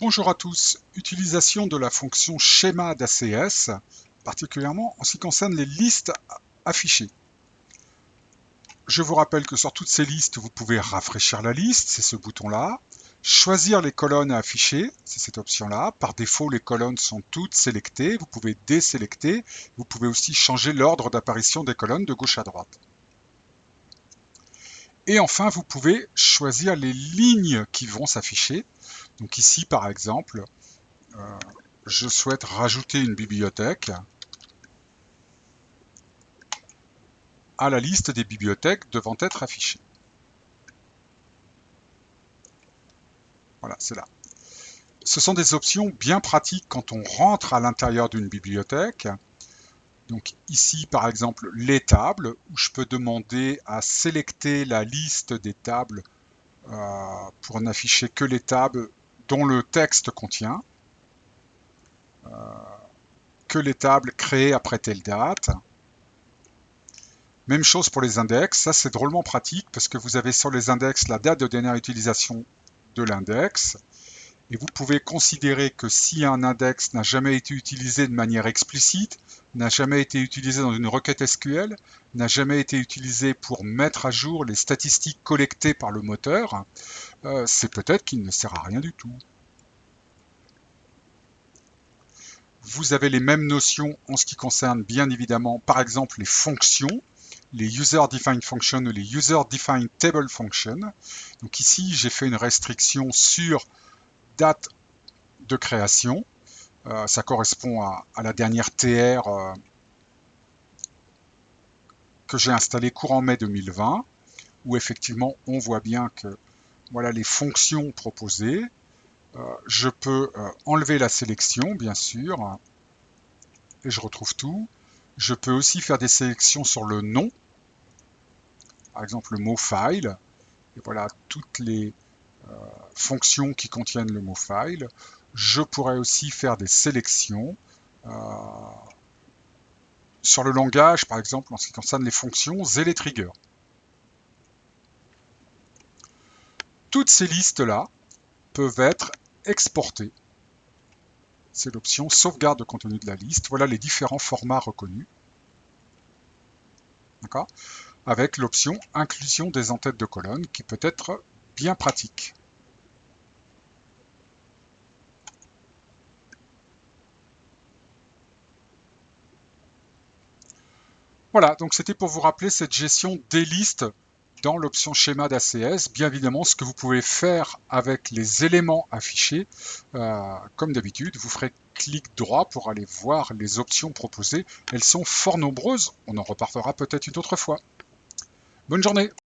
Bonjour à tous, utilisation de la fonction schéma d'ACS, particulièrement en ce qui concerne les listes affichées. Je vous rappelle que sur toutes ces listes, vous pouvez rafraîchir la liste, c'est ce bouton-là. Choisir les colonnes à afficher, c'est cette option-là. Par défaut, les colonnes sont toutes sélectées, vous pouvez désélecter. Vous pouvez aussi changer l'ordre d'apparition des colonnes de gauche à droite. Et enfin, vous pouvez choisir les lignes qui vont s'afficher. Donc ici, par exemple, je souhaite rajouter une bibliothèque à la liste des bibliothèques devant être affichée. Voilà, c'est là. Ce sont des options bien pratiques quand on rentre à l'intérieur d'une bibliothèque. Donc ici, par exemple, les tables, où je peux demander à sélecter la liste des tables pour n'afficher que les tables dont le texte contient, que les tables créées après telle date. Même chose pour les index, ça c'est drôlement pratique parce que vous avez sur les index la date de dernière utilisation de l'index et vous pouvez considérer que si un index n'a jamais été utilisé de manière explicite, n'a jamais été utilisé dans une requête SQL, n'a jamais été utilisé pour mettre à jour les statistiques collectées par le moteur, c'est peut-être qu'il ne sert à rien du tout. Vous avez les mêmes notions en ce qui concerne bien évidemment par exemple les fonctions, les User-Defined Function ou les User-Defined Table Function. Donc ici, j'ai fait une restriction sur date de création. Ça correspond à la dernière TR que j'ai installée courant mai 2020, où effectivement, on voit bien que voilà les fonctions proposées. Je peux enlever la sélection, bien sûr, et je retrouve tout. Je peux aussi faire des sélections sur le nom, par exemple le mot file, et voilà toutes les fonctions qui contiennent le mot file. Je pourrais aussi faire des sélections sur le langage, par exemple, en ce qui concerne les fonctions et les triggers. Toutes ces listes-là peuvent être exportées. C'est l'option sauvegarde de contenu de la liste. Voilà les différents formats reconnus. D'accord ? Avec l'option inclusion des en-têtes de colonne qui peut être bien pratique. Voilà, donc c'était pour vous rappeler cette gestion des listes dans l'option schéma d'ACS. Bien évidemment, ce que vous pouvez faire avec les éléments affichés, comme d'habitude, vous ferez clic droit pour aller voir les options proposées. Elles sont fort nombreuses, on en reparlera peut-être une autre fois. Bonne journée!